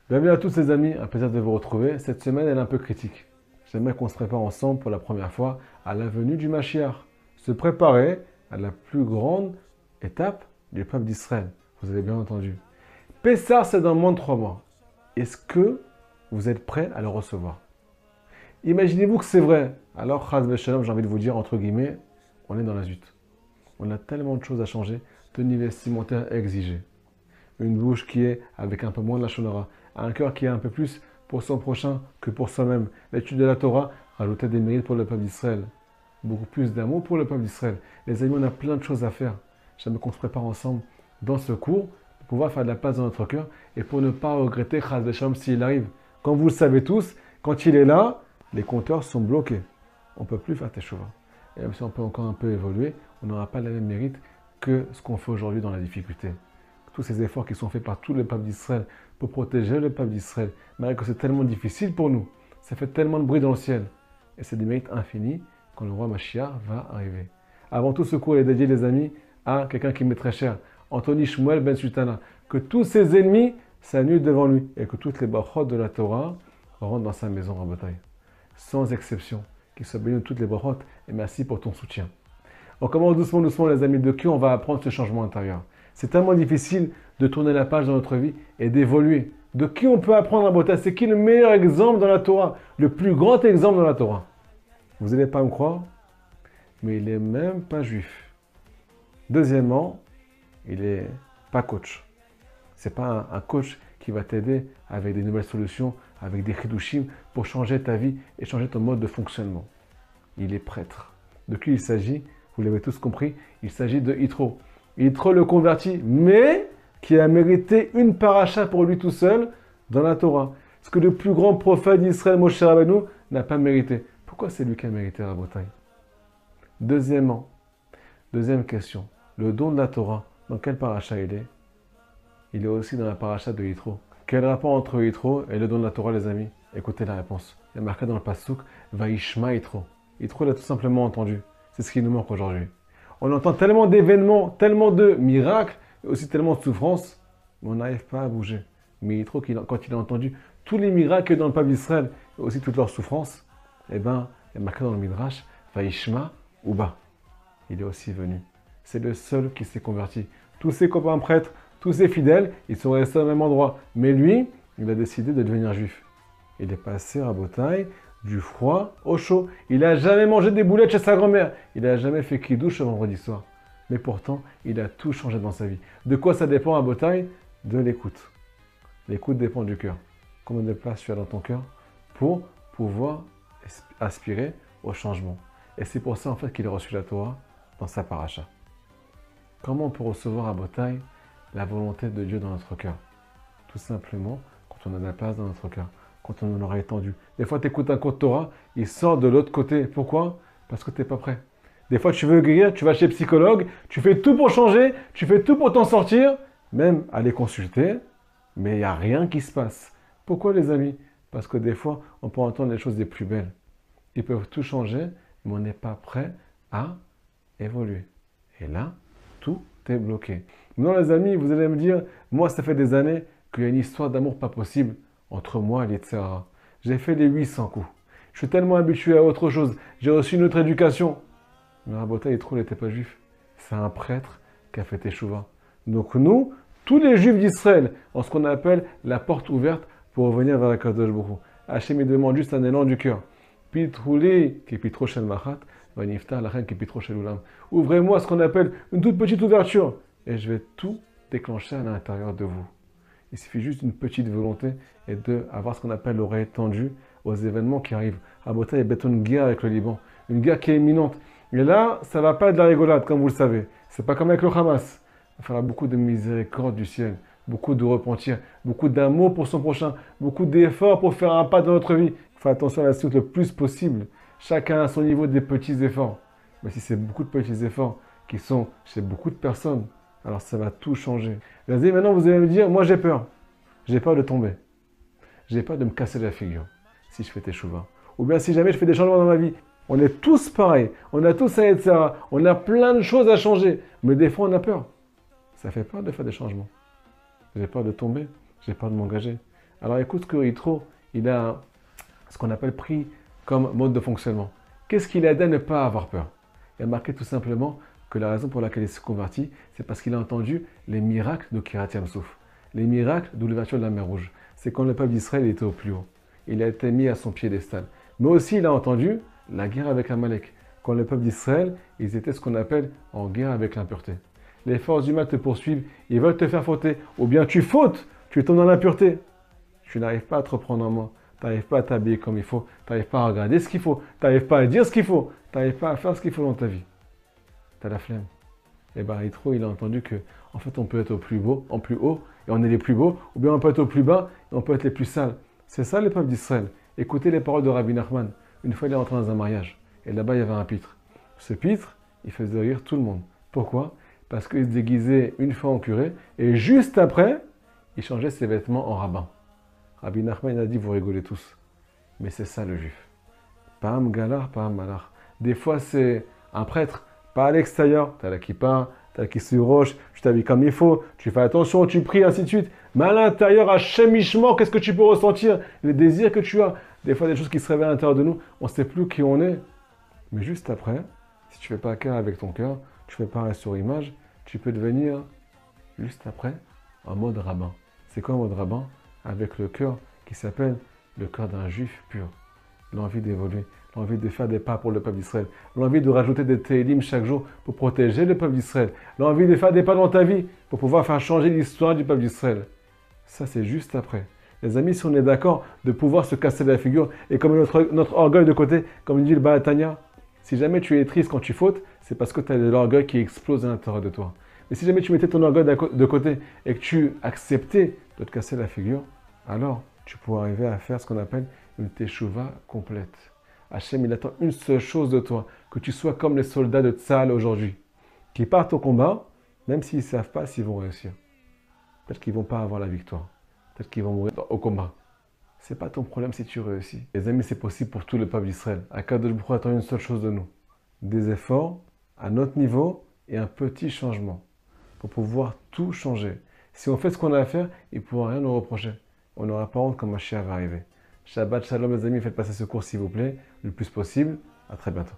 Bienvenue à tous les amis, un plaisir de vous retrouver. Cette semaine elle est un peu critique. J'aimerais qu'on se prépare ensemble pour la première fois à la venue du Mashiach. Se préparer à la plus grande étape du peuple d'Israël. Vous avez bien entendu. Pessah, c'est dans moins de 3 mois. Est-ce que vous êtes prêts à le recevoir? Imaginez-vous que c'est vrai. Alors, Chaz v'Shalom, j'ai envie de vous dire, entre guillemets, on est dans la zut. On a tellement de choses à changer, tenue vestimentaire exigée. Une bouche qui est avec un peu moins de la shonara, un cœur qui est un peu plus pour son prochain que pour soi-même. L'étude de la Torah rajoutait des mérites pour le peuple d'Israël. Beaucoup plus d'amour pour le peuple d'Israël. Les amis, on a plein de choses à faire. J'aimerais qu'on se prépare ensemble dans ce cours pour pouvoir faire de la place dans notre cœur et pour ne pas regretter Chaz v'Shalom s'il arrive. Comme vous le savez tous, quand il est là, les compteurs sont bloqués. On ne peut plus faire teshuva. Et même si on peut encore un peu évoluer, on n'aura pas le même mérite que ce qu'on fait aujourd'hui dans la difficulté. Tous ces efforts qui sont faits par tout le peuple d'Israël pour protéger le peuple d'Israël, malgré que c'est tellement difficile pour nous, ça fait tellement de bruit dans le ciel. Et c'est des mérites infinis quand le roi Mashiach va arriver. Avant tout, ce cours est dédié, les amis, à quelqu'un qui m'est très cher, Anthony Shmuel Ben Sultana. Que tous ses ennemis s'annulent devant lui et que toutes les brachot de la Torah rentrent dans sa maison, Rabotai. Sans exception. Qu'il soit béni de toutes les brachot et merci pour ton soutien. On commence doucement, doucement, les amis, de qui on va apprendre ce changement intérieur. C'est tellement difficile de tourner la page dans notre vie et d'évoluer. De qui on peut apprendre à beauté? C'est qui le meilleur exemple dans la Torah? Le plus grand exemple dans la Torah? Vous n'allez pas me croire, mais il n'est même pas juif. Deuxièmement, il n'est pas coach. Ce n'est pas un coach qui va t'aider avec des nouvelles solutions, avec des chidushim pour changer ta vie et changer ton mode de fonctionnement. Il est prêtre. De qui il s'agit? Vous l'avez tous compris, il s'agit de Yitro. Yitro le converti, mais qui a mérité une paracha pour lui tout seul dans la Torah. Ce que le plus grand prophète d'Israël, Moshe Rabbeinu, n'a pas mérité. Pourquoi c'est lui qui a mérité Rabotai? Deuxième question. Le don de la Torah, dans quelle paracha il est? Il est aussi dans la paracha de Yitro. Quel rapport entre Yitro et le don de la Torah, les amis? Écoutez la réponse. Il y a marqué dans le pasuk, Vaishma Yitro. Yitro l'a tout simplement entendu. C'est ce qui nous manque aujourd'hui. On entend tellement d'événements, tellement de miracles, et aussi tellement de souffrances, mais on n'arrive pas à bouger. Mais Yitro, quand il a entendu tous les miracles dans le peuple d'Israël, et aussi toutes leurs souffrances, eh bien, il y a marqué dans le Midrash, Vaishma Uba. Il est aussi venu. C'est le seul qui s'est converti. Tous ses copains prêtres, tous ses fidèles, ils sont restés au même endroit. Mais lui, il a décidé de devenir juif. Il est passé à Botaï, du froid au chaud. Il n'a jamais mangé des boulettes chez sa grand-mère. Il n'a jamais fait kidouche le vendredi soir. Mais pourtant, il a tout changé dans sa vie. De quoi ça dépend à Botaï? De l'écoute. L'écoute dépend du cœur. Combien de place tu as dans ton cœur pour pouvoir aspirer au changement. Et c'est pour ça en fait qu'il a reçu la Torah dans sa paracha. Comment on peut recevoir à Botaï la volonté de Dieu dans notre cœur? Tout simplement quand on a de la place dans notre cœur. Quand on en aura étendu. Des fois, tu écoutes un cours de Torah, il sort de l'autre côté. Pourquoi? Parce que tu n'es pas prêt. Des fois, tu veux guérir, tu vas chez le psychologue, tu fais tout pour changer, tu fais tout pour t'en sortir, même aller consulter, mais il n'y a rien qui se passe. Pourquoi, les amis? Parce que des fois, on peut entendre les choses les plus belles. Ils peuvent tout changer, mais on n'est pas prêt à évoluer. Et là, tout est bloqué. Non, les amis, vous allez me dire, moi, ça fait des années qu'il y a une histoire d'amour pas possible entre moi et l'Yetzirah. J'ai fait les 800 coups. Je suis tellement habitué à autre chose. J'ai reçu une autre éducation. Mais Rabotai Yitro n'était pas juif. C'est un prêtre qui a fait teshuva. Donc nous, tous les juifs d'Israël, en ce qu'on appelle la porte ouverte pour revenir vers la Kadosh Baruch Hu. Hachem demande juste un élan du cœur. Pitrouli, qui est pitro shel machat, vaniftar lachem qui est pitro shel ulam. Ouvrez-moi ce qu'on appelle une toute petite ouverture. Et je vais tout déclencher à l'intérieur de vous. Il suffit juste d'une petite volonté et d'avoir ce qu'on appelle l'oreille tendue aux événements qui arrivent. À Botaï, il y a une guerre avec le Liban, une guerre qui est imminente. Et là, ça ne va pas être de la rigolade, comme vous le savez. Ce n'est pas comme avec le Hamas. Il faudra beaucoup de miséricorde du ciel, beaucoup de repentir, beaucoup d'amour pour son prochain, beaucoup d'efforts pour faire un pas dans notre vie. Il faut faire attention à la suite le plus possible. Chacun à son niveau des petits efforts. Mais si c'est beaucoup de petits efforts qui sont chez beaucoup de personnes, alors ça va tout changer. Maintenant, vous allez me dire, moi j'ai peur. J'ai peur de tomber. J'ai peur de me casser la figure si je fais teshuva. Ou bien si jamais je fais des changements dans ma vie. On est tous pareils. On a tous un Yetzirah. On a plein de choses à changer. Mais des fois, on a peur. Ça fait peur de faire des changements. J'ai peur de tomber. J'ai peur de m'engager. Alors écoute que Yitro, il a ce qu'on appelle pris comme mode de fonctionnement. Qu'est-ce qui l'a aidé à ne pas avoir peur? Il a marqué tout simplement que la raison pour laquelle il s'est converti, c'est parce qu'il a entendu les miracles de Kiryat Yam-Souf. Les miracles de l'ouverture de la mer Rouge. C'est quand le peuple d'Israël était au plus haut. Il a été mis à son piédestal. Mais aussi, il a entendu la guerre avec Amalek. Quand le peuple d'Israël, ils étaient ce qu'on appelle en guerre avec l'impureté. Les forces du mal te poursuivent, ils veulent te faire fauter. Ou bien tu fautes, tu tombes dans l'impureté. Tu n'arrives pas à te reprendre en main. Tu n'arrives pas à t'habiller comme il faut. Tu n'arrives pas à regarder ce qu'il faut. Tu n'arrives pas à dire ce qu'il faut. Tu n'arrives pas à faire ce qu'il faut dans ta vie. Tu as la flemme. Et bien, Yitro, il a entendu que, en fait, on peut être au plus beau, en plus haut, et on est les plus beaux, ou bien on peut être au plus bas, et on peut être les plus sales. C'est ça le peuple d'Israël. Écoutez les paroles de Rabbi Nachman. Une fois, il est entré dans un mariage, et là-bas, il y avait un pitre. Ce pitre, il faisait rire tout le monde. Pourquoi? Parce qu'il se déguisait une fois en curé, et juste après, il changeait ses vêtements en rabbin. Rabbi Nachman, il a dit, vous rigolez tous. Mais c'est ça le juif. Pam galar, pam malar. Des fois, c'est un prêtre, pas à l'extérieur, tu as la kippa, tu as la kissou roche, tu t'habilles comme il faut, tu fais attention, tu pries, ainsi de suite. Mais à l'intérieur, à chemichement, qu'est-ce que tu peux ressentir? Les désirs que tu as. Des fois, des choses qui se réveillent à l'intérieur de nous, on ne sait plus qui on est. Mais juste après, si tu ne fais pas cœur avec ton cœur, tu ne fais pas un sur image, tu peux devenir, juste après, en mode rabbin. C'est quoi un mode rabbin? Avec le cœur qui s'appelle le cœur d'un juif pur. L'envie d'évoluer, l'envie de faire des pas pour le peuple d'Israël, l'envie de rajouter des télim chaque jour pour protéger le peuple d'Israël, l'envie de faire des pas dans ta vie pour pouvoir faire changer l'histoire du peuple d'Israël. Ça, c'est juste après. Les amis, si on est d'accord de pouvoir se casser la figure et comme notre orgueil de côté, comme dit le Baal Tanya, si jamais tu es triste quand tu fautes, c'est parce que tu as de l'orgueil qui explose à l'intérieur de toi. Mais si jamais tu mettais ton orgueil de côté et que tu acceptais de te casser la figure, alors tu pourrais arriver à faire ce qu'on appelle une teshuva complète. Hachem, il attend une seule chose de toi, que tu sois comme les soldats de Tzahal aujourd'hui, qui partent au combat, même s'ils ne savent pas s'ils vont réussir. Peut-être qu'ils ne vont pas avoir la victoire. Peut-être qu'ils vont mourir au combat. Ce n'est pas ton problème si tu réussis. Les amis, c'est possible pour tout le peuple d'Israël. Akadosh Baruch Hu attend une seule chose de nous. Des efforts à notre niveau et un petit changement pour pouvoir tout changer. Si on fait ce qu'on a à faire, il ne pourra rien nous reprocher. On n'aura pas honte quand Mashiach va arriver. Shabbat Shalom les amis, faites passer ce cours s'il vous plaît, le plus possible. À très bientôt.